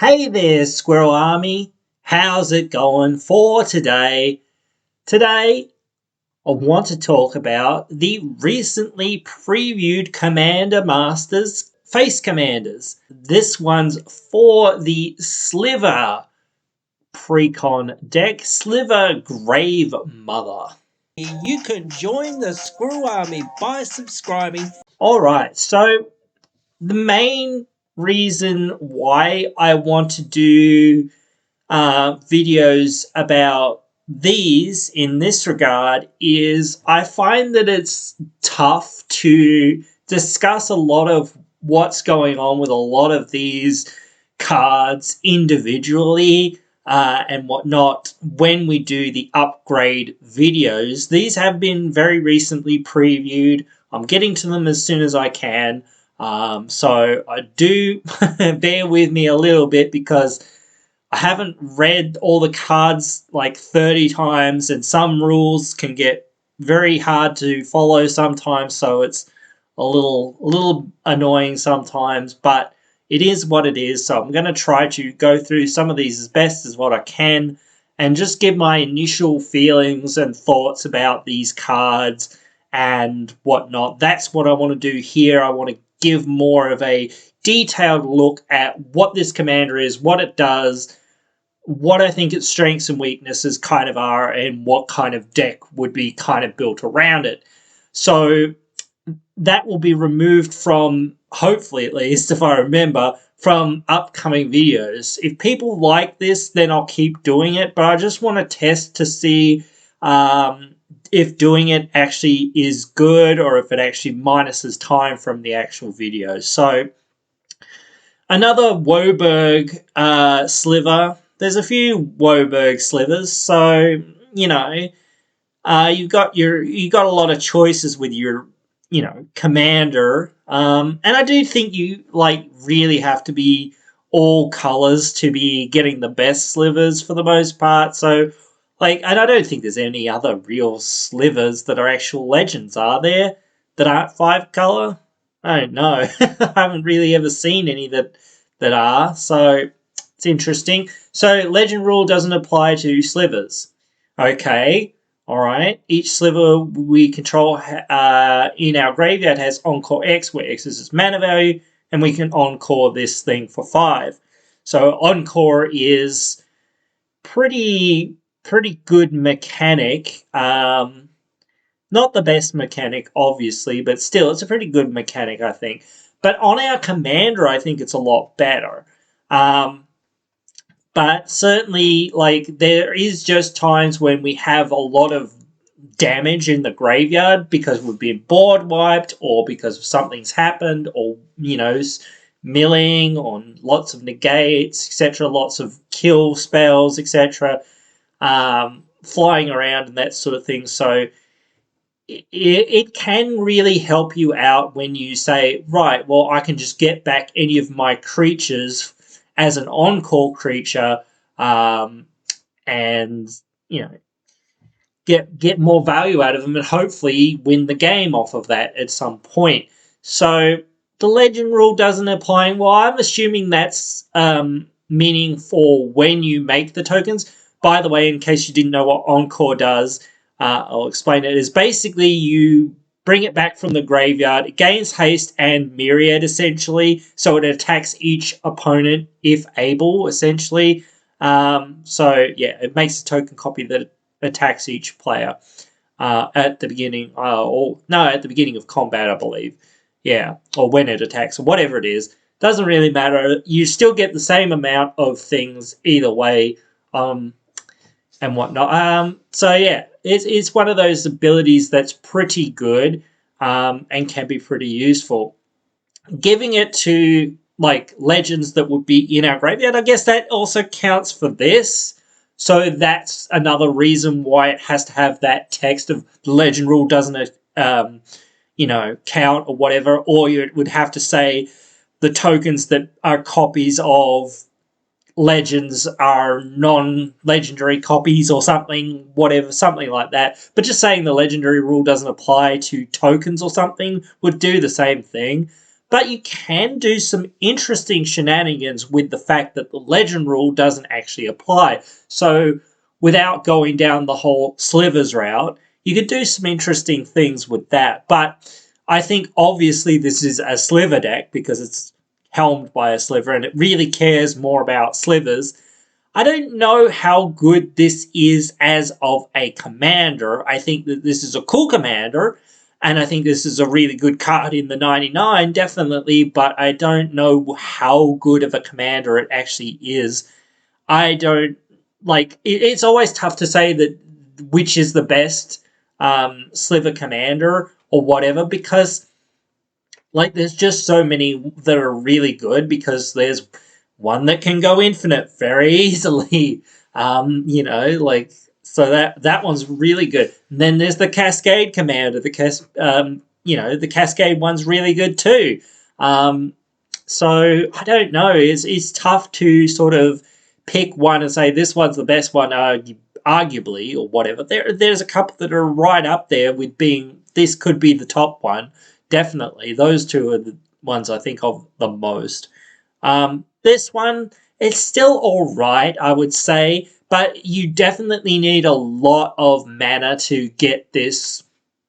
Hey there, Squirrel Army. How's it going for today? Today, I want to talk about the recently previewed Commander Masters Face Commanders. This one's for the Sliver Precon deck, Sliver Gravemother. You can join the Squirrel Army by subscribing. Alright, so the main reason why I want to do videos about these in this regard is I find that it's tough to discuss a lot of what's going on with a lot of these cards individually and whatnot when we do the upgrade videos. These have been very recently previewed. I'm getting to them as soon as I can. So I do bear with me a little bit because I haven't read all the cards like 30 times, and some rules can get very hard to follow sometimes, so it's a little annoying sometimes, but it is what it is. So I'm going to try to go through some of these as best as what I can and just give my initial feelings and thoughts about these cards and whatnot. That's what I want to do here. I want to give more of a detailed look at what this commander is, what it does, what I think its strengths and weaknesses kind of are, and what kind of deck would be kind of built around it. So that will be removed from, hopefully at least, if I remember, from upcoming videos. If people like this, then I'll keep doing it, but I just want to test to see if doing it actually is good or if it actually minuses time from the actual video. So another Woberg sliver. There's a few Woberg slivers, so you know you've got a lot of choices with your commander, and I do think you really have to be all colors to be getting the best slivers for the most part. So and I don't think there's any other real slivers that are actual legends, are there, that aren't 5-color? I don't know. I haven't really ever seen any that are, so it's interesting. So legend rule doesn't apply to slivers. Okay, alright. Each sliver we control in our graveyard has Encore X, where X is its mana value, and we can Encore this thing for 5. So Encore is pretty good mechanic. Not the best mechanic, obviously, but still, it's a pretty good mechanic, I think. But on our commander, I think it's a lot better. But certainly, there is just times when we have a lot of damage in the graveyard because we've been board wiped or because something's happened or, milling on lots of negates, etc., lots of kill spells, etc., flying around and that sort of thing. So it can really help you out when you say, right, well, I can just get back any of my creatures as an on-call creature, and get more value out of them and hopefully win the game off of that at some point. So the legend rule doesn't apply. Well, I'm assuming that's meaning for when you make the tokens. By the way, in case you didn't know what Encore does, I'll explain it. It's basically you bring it back from the graveyard. It gains haste and myriad, essentially, so it attacks each opponent if able, essentially. So, yeah, it makes a token copy that attacks each player at the beginning, at the beginning of combat, I believe. Yeah, or when it attacks, or whatever it is. Doesn't really matter. You still get the same amount of things either way, and whatnot. So, yeah, it's one of those abilities that's pretty good and can be pretty useful. Giving it to, legends that would be in our graveyard, I guess that also counts for this. So that's another reason why it has to have that text of the legend rule doesn't, count or whatever, or you would have to say the tokens that are copies of legends are non-legendary copies or something, whatever, something like that. But just saying the legendary rule doesn't apply to tokens or something would do the same thing. But you can do some interesting shenanigans with the fact that the legend rule doesn't actually apply. So without going down the whole slivers route, you could do some interesting things with that. But I think obviously this is a sliver deck because it's helmed by a sliver and it really cares more about slivers. I don't know how good this is as of a commander. I think that this is a cool commander, and I think this is a really good card in the 99, definitely, but I don't know how good of a commander it actually is. I don't, like, it's always tough to say that which is the best sliver commander or whatever, because like there's just so many that are really good, because there's one that can go infinite very easily. Like, so that one's really good. And then there's the Cascade Commander. The Cascade one's really good too. So I don't know. It's tough to sort of pick one and say this one's the best one, arguably, or whatever. There's a couple that are right up there with being this could be the top one. Definitely, those two are the ones I think of the most. This one, it's still all right, I would say, but you definitely need a lot of mana to get this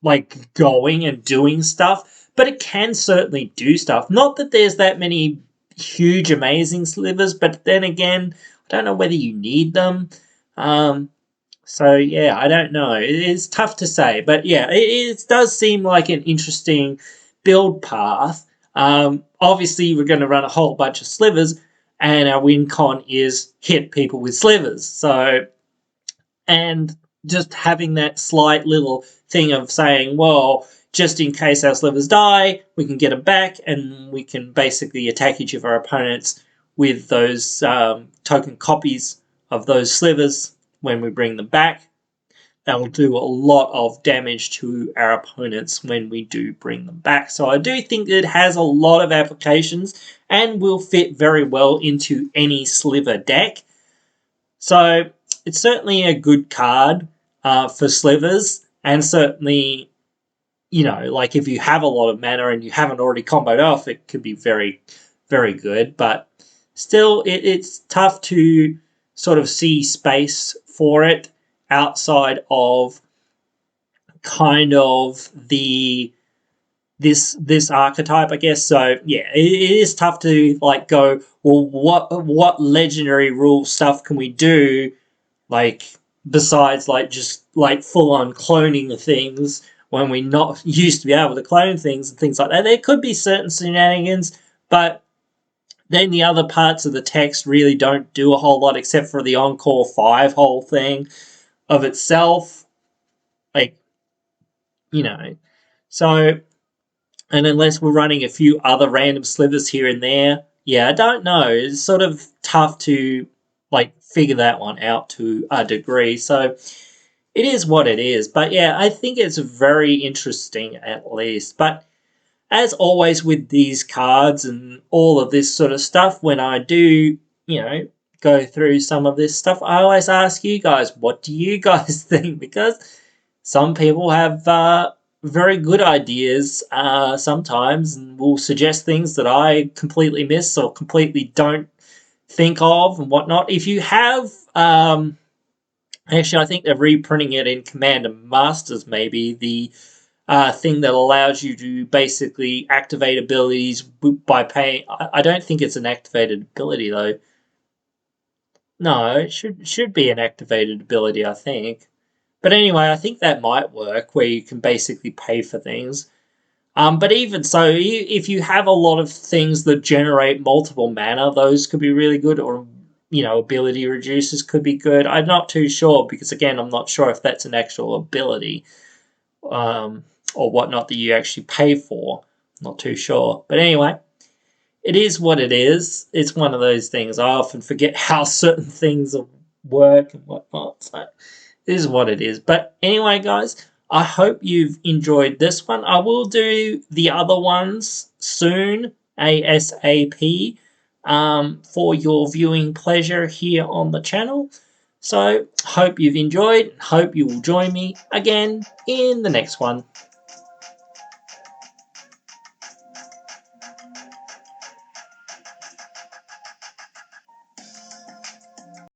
like going and doing stuff. But it can certainly do stuff. Not that there's that many huge, amazing slivers, but then again, I don't know whether you need them. So yeah, I don't know. It's tough to say, but yeah, it does seem like an interesting build path. Obviously, we're going to run a whole bunch of slivers, and our win con is hit people with slivers. So, and just having that slight little thing of saying, well, just in case our slivers die, we can get them back, and we can basically attack each of our opponents with those token copies of those slivers when we bring them back. That'll do a lot of damage to our opponents when we do bring them back. So I do think it has a lot of applications and will fit very well into any sliver deck. So it's certainly a good card for slivers, and certainly, like if you have a lot of mana and you haven't already comboed off, it could be very, very good. But still, it's tough to sort of see space for it outside of kind of this archetype, I guess. So yeah, it is tough to like go, well, what legendary rule stuff can we do, like besides like just like full on cloning things when we not used to be able to clone things and things like that. There could be certain shenanigans, but then the other parts of the text really don't do a whole lot except for the Encore 5 whole thing of itself. Like, so, and unless we're running a few other random slivers here and there, yeah, I don't know. It's sort of tough to, like, figure that one out to a degree. So, it is what it is. But yeah, I think it's very interesting at least. But as always with these cards and all of this sort of stuff, when I do, go through some of this stuff, I always ask you guys, what do you guys think? Because some people have very good ideas sometimes and will suggest things that I completely miss or completely don't think of and whatnot. If you have, actually, I think they're reprinting it in Commander Masters, maybe, the thing that allows you to basically activate abilities by paying. I don't think it's an activated ability, though. No, it should be an activated ability, I think. But anyway, I think that might work, where you can basically pay for things. But even so, if you have a lot of things that generate multiple mana, those could be really good, or, ability reducers could be good. I'm not too sure, because again, I'm not sure if that's an actual ability, or whatnot that you actually pay for. Not too sure. But anyway, it is what it is. It's one of those things. I often forget how certain things work and whatnot. So it is what it is. But anyway, guys, I hope you've enjoyed this one. I will do the other ones soon, ASAP, for your viewing pleasure here on the channel. So hope you've enjoyed. Hope you will join me again in the next one.